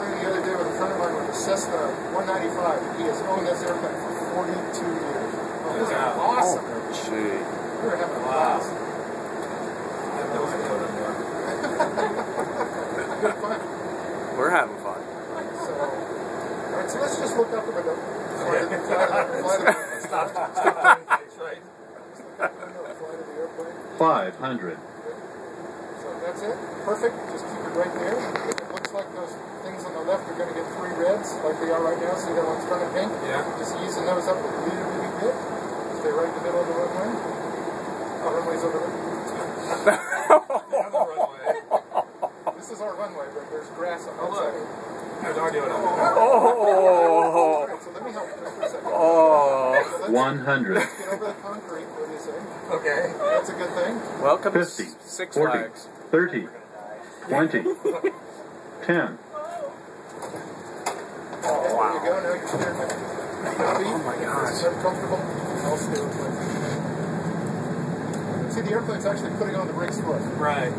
morning the other day with a friend of mine with a Cessna 195. He has owned this airplane for 42 years. Oh, this is awesome. Oh, gee. We're having a blast. Good fun. We're having fun. So, all right, so let's just look out the window. Stop playing face, right? Just look out the window and fly to the airplane. 500. So that's it. Perfect. Just keep it right there. It looks like those things on the left are going to get 3 reds, like they are right now. See that one's turning pink? Yeah. Just ease the nose up a little bit. Stay right in the middle of the runway. Oh, runway's over there. This is our runway, but there's grass on that side. There's already on that. Oh! Alright, so let me help you just for a second. Oh! So 100. Get over the concrete, what do you say? Okay. That's a good thing. Welcome 50, to Six 40, Flags. 30, 20, 10. Oh, wow. There you go, now you're steering with Oh my gosh. Is that comfortable? I'll steer with it. See, the airplane's actually putting on the brakes for us. Right.